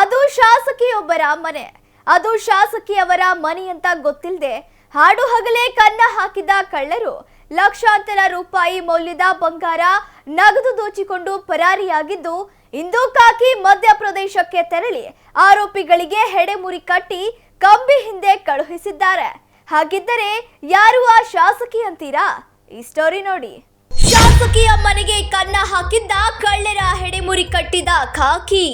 ಅದು ಶಾಸಕಿಯೊಬ್ಬರ ಮನೆ. ಅದು ಶಾಸಕಿಯವರ ಮನೆ ಅಂತ ಗೊತ್ತಿಲ್ಲದೆ ಹಾಡು ಹಗಲೇ ಕನ್ನ ಹಾಕಿದ ಕಳ್ಳರು ಲಕ್ಷಾಂತರ ರೂಪಾಯಿ ಮೌಲ್ಯದ ಬಂಗಾರ ನಗದು ದೋಚಿಕೊಂಡು ಪರಾರಿಯಾಗಿದ್ದು ಇಂದು ಕಾಕಿ ಮಧ್ಯಪ್ರದೇಶಕ್ಕೆ ತೆರಳಿ ಆರೋಪಿಗಳಿಗೆ ಹೆಡೆಮುರಿ ಕಟ್ಟಿ ಕಂಬಿ ಹಿಂದೆ ಕಳುಹಿಸಿದ್ದಾರೆ. ಹಾಗಿದ್ದರೆ ಯಾರು ಆ ಶಾಸಕಿ ಅಂತೀರಾ? ಈ ಸ್ಟೋರಿ ನೋಡಿ. ಶಾಸಕಿಯ ಮನೆಗೆ ಕನ್ನ ಹಾಕಿದ್ದ ಕಳ್ಳರ ಹೆಡೆಮುರಿ ಕಟ್ಟಿದ ಕಾಕಿ.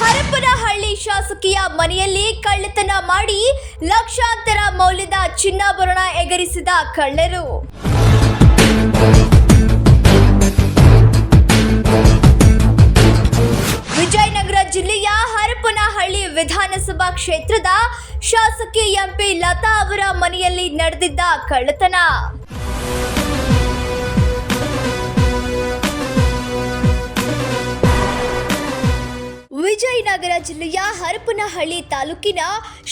ಹರಪನಹಳ್ಳಿ ಶಾಸಕಿಯ ಮನೆಯಲ್ಲಿ ಕಳ್ಳತನ ಮಾಡಿ ಲಕ್ಷಾಂತರ ಮೌಲ್ಯದ ಚಿನ್ನಾಭರಣ ಎಗರಿಸಿದ ಕಳ್ಳರು. ವಿಜಯನಗರ ಜಿಲ್ಲೆಯ ಹರಪನಹಳ್ಳಿ ವಿಧಾನಸಭಾ ಕ್ಷೇತ್ರದ ಶಾಸಕಿ ಎಂಪಿ ಲತಾ ಅವರ ಮನೆಯಲ್ಲಿ ನಡೆದಿದ್ದ ಕಳ್ಳತನ. ವಿಜಯನಗರ ಜಿಲ್ಲೆಯ ಹರಪನಹಳ್ಳಿ ತಾಲೂಕಿನ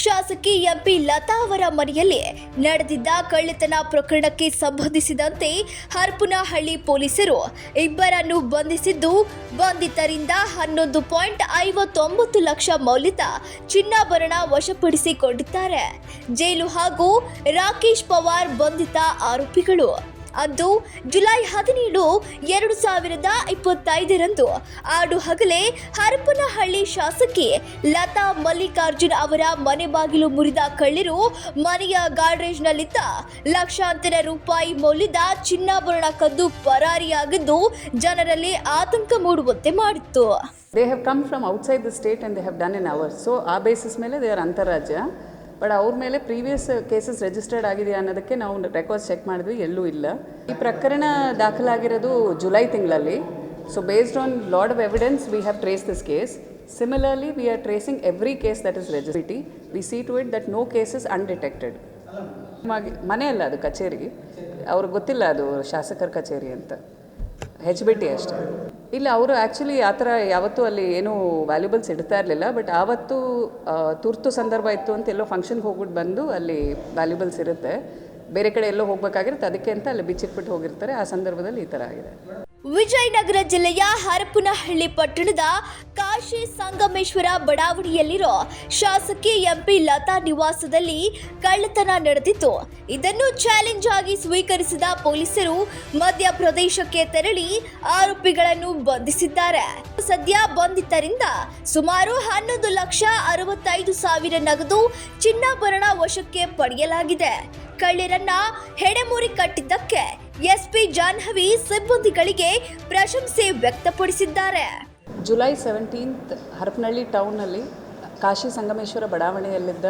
ಶಾಸಕಿ ಎಂಪಿ ಲತಾ ಅವರ ಮನೆಯಲ್ಲಿ ನಡೆದಿದ್ದ ಕಳ್ಳತನ ಪ್ರಕರಣಕ್ಕೆ ಸಂಬಂಧಿಸಿದಂತೆ ಹರಪನಹಳ್ಳಿ ಪೊಲೀಸರು ಇಬ್ಬರನ್ನು ಬಂಧಿಸಿದ್ದು, ಬಂಧಿತರಿಂದ 11.59 ಲಕ್ಷ ಮೌಲ್ಯದ ಚಿನ್ನಾಭರಣ ವಶಪಡಿಸಿಕೊಂಡಿದ್ದಾರೆ. ಜೈಲು ಹಾಗೂ ರಾಕೇಶ್ ಪವಾರ್ ಬಂಧಿತ ಆರೋಪಿಗಳು. ಅಂದು ಜುಲೈ 17, 2025 ಆಡು ಹಗಲೇ ಹರಪನಹಳ್ಳಿ ಶಾಸಕಿ ಲತಾ ಮಲ್ಲಿಕಾರ್ಜುನ್ ಅವರ ಮನೆ ಬಾಗಿಲು ಮುರಿದ ಕಳ್ಳರು ಮನೆಯ ಗಾರ್ಡೇಜ್ನಲ್ಲಿದ್ದ ಲಕ್ಷಾಂತರ ರೂಪಾಯಿ ಮೌಲ್ಯದ ಚಿನ್ನಾಭರಣ ಕದ್ದು ಪರಾರಿಯಾಗಿದ್ದು ಜನರಲ್ಲಿ ಆತಂಕ ಮೂಡುವಂತೆ ಮಾಡಿತ್ತು. They have come from outside the state and they have done in hours. So ಆ ಬೇಸಿಸ್ ಮೇಲೆ they are ಅಂತರರಾಜ್ಯ. ಬಟ್ ಅವ್ರ ಮೇಲೆ ಪ್ರೀವಿಯಸ್ ಕೇಸಸ್ ರಿಜಿಸ್ಟರ್ಡ್ ಆಗಿದೆಯಾ ಅನ್ನೋದಕ್ಕೆ ನಾವು ರೆಕಾರ್ಡ್ಸ್ ಚೆಕ್ ಮಾಡಿದ್ವಿ, ಎಲ್ಲೂ ಇಲ್ಲ. ಈ ಪ್ರಕರಣ ದಾಖಲಾಗಿರೋದು ಜುಲೈ ತಿಂಗಳಲ್ಲಿ. So based on lot of evidence we have trace this case. Similarly we are tracing every case that is registered. We see to it that no cases undetected. ಮನೆ ಅಲ್ಲ, ಅದು ಕಚೇರಿ. ಅವ್ರಿಗೆ ಗೊತ್ತಿಲ್ಲ ಅದು ಶಾಸಕರ ಕಚೇರಿ ಅಂತ, HBT ಅಷ್ಟೇ. ಇಲ್ಲ, ಅವರು ಆ್ಯಕ್ಚುಲಿ ಆ ಥರ ಯಾವತ್ತೂ ಅಲ್ಲಿ ಏನೂ ವ್ಯಾಲ್ಯೂಬಲ್ಸ್ ಇಡ್ತಾ ಇರಲಿಲ್ಲ. ಬಟ್ ಆವತ್ತು ತುರ್ತು ಸಂದರ್ಭ ಇತ್ತು ಅಂತ ಎಲ್ಲೋ ಫಂಕ್ಷನ್ಗೆ ಹೋಗ್ಬಿಟ್ಟು ಬಂದು ಅಲ್ಲಿ ವ್ಯಾಲ್ಯೂಬಲ್ಸ್ ಇರುತ್ತೆ, ಬೇರೆ ಕಡೆ ಎಲ್ಲೋ ಹೋಗಬೇಕಾಗಿರುತ್ತೆ, ಅದಕ್ಕೆ ಅಂತ ಅಲ್ಲಿ ಬಿಚ್ಚಿಟ್ಬಿಟ್ಟು ಹೋಗಿರ್ತಾರೆ. ಆ ಸಂದರ್ಭದಲ್ಲಿ ಈ ಥರ ಆಗಿದೆ. ವಿಜಯನಗರ ಜಿಲ್ಲೆಯ ಹರಪನಹಳ್ಳಿ ಪಟ್ಟಣದ ಕಾಶಿ ಸಂಗಮೇಶ್ವರ ಬಡಾವಣೆಯಲ್ಲಿರೋ ಶಾಸಕಿ ಎಂಪಿ ಲತಾ ನಿವಾಸದಲ್ಲಿ ಕಳ್ಳತನ ನಡೆದಿತ್ತು. ಇದನ್ನು ಚಾಲೆಂಜ್ ಆಗಿ ಸ್ವೀಕರಿಸಿದ ಪೊಲೀಸರು ಮಧ್ಯಪ್ರದೇಶಕ್ಕೆ ತೆರಳಿ ಆರೋಪಿಗಳನ್ನು ಬಂಧಿಸಿದ್ದಾರೆ. ಸದ್ಯ ಬಂಧಿತರಿಂದ ಸುಮಾರು 11,65,000 ನಗದು ಚಿನ್ನಾಭರಣ ವಶಕ್ಕೆ ಪಡೆಯಲಾಗಿದೆ. ಕಳ್ಳರನ್ನ ಹೆಡೆಮುರಿ ಕಟ್ಟಿದ್ದಕ್ಕೆ ಎಸ್ಪಿ ಜಾಹ್ನವಿ ಸಿಬ್ಬಂದಿಗಳಿಗೆ ಪ್ರಶಂಸೆ ವ್ಯಕ್ತಪಡಿಸಿದ್ದಾರೆ. ಜುಲೈ 17 ಹರಪನಹಳ್ಳಿ ಟೌನ್ನಲ್ಲಿ ಕಾಶಿ ಸಂಗಮೇಶ್ವರ ಬಡಾವಣೆಯಲ್ಲಿದ್ದ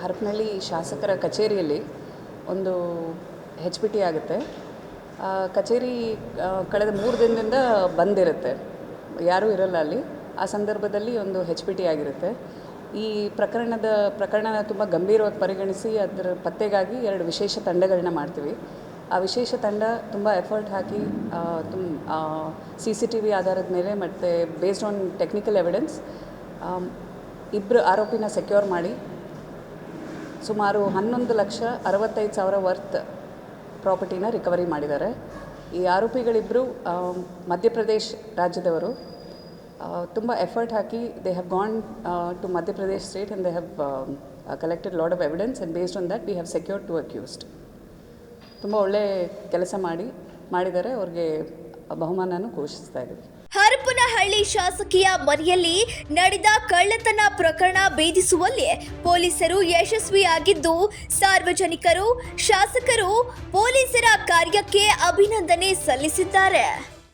ಹರಪನಹಳ್ಳಿ ಶಾಸಕರ ಕಚೇರಿಯಲ್ಲಿ ಒಂದು HBT ಆಗುತ್ತೆ. ಕಚೇರಿ ಕಳೆದ 3 ದಿನದಿಂದ ಬಂದಿರುತ್ತೆ, ಯಾರೂ ಇರಲ್ಲ ಅಲ್ಲಿ. ಆ ಸಂದರ್ಭದಲ್ಲಿ ಒಂದು HBT ಆಗಿರುತ್ತೆ. ಈ ಪ್ರಕರಣ ತುಂಬ ಗಂಭೀರವಾಗಿ ಪರಿಗಣಿಸಿ ಅದರ ಪತ್ತೆಗಾಗಿ 2 ವಿಶೇಷ ತಂಡಗಳನ್ನ ಮಾಡ್ತೀವಿ. ಆ ವಿಶೇಷ ತಂಡ ತುಂಬ ಎಫರ್ಟ್ ಹಾಕಿ CCTV ಆಧಾರದ ಮೇಲೆ ಮತ್ತು ಬೇಸ್ಡ್ ಆನ್ ಟೆಕ್ನಿಕಲ್ ಎವಿಡೆನ್ಸ್ ಇಬ್ಬರು ಆರೋಪಿನ ಸೆಕ್ಯೂರ್ ಮಾಡಿ ಸುಮಾರು 11,65,000 ವರ್ತ್ ಪ್ರಾಪರ್ಟಿನ ರಿಕವರಿ ಮಾಡಿದ್ದಾರೆ. ಈ ಆರೋಪಿಗಳಿಬ್ಬರು ಮಧ್ಯಪ್ರದೇಶ್ ರಾಜ್ಯದವರು. ತುಂಬ ಎಫರ್ಟ್ ಹಾಕಿ they have gone to Madhya Pradesh state and they have collected lot of evidence and based on that we have secured 2 accused. ತುಂಬ ಒಳ್ಳೆ ಕೆಲಸ ಮಾಡಿದ್ದಾರೆ. ಅವ್ರಿಗೆ ಬಹುಮಾನನೂ ಘೋಷಿಸ್ತಾ ಇದ್ದೀವಿ. ಹರಪನಹಳ್ಳಿ ಶಾಸಕಿಯ ಮನೆಯಲ್ಲಿ ನಡೆದ ಕಳ್ಳತನ ಪ್ರಕರಣ ಭೇದಿಸುವಲ್ಲಿ ಪೊಲೀಸರು ಯಶಸ್ವಿಯಾಗಿದ್ದು ಸಾರ್ವಜನಿಕರು, ಶಾಸಕರು ಪೊಲೀಸರ ಕಾರ್ಯಕ್ಕೆ ಅಭಿನಂದನೆ ಸಲ್ಲಿಸಿದ್ದಾರೆ.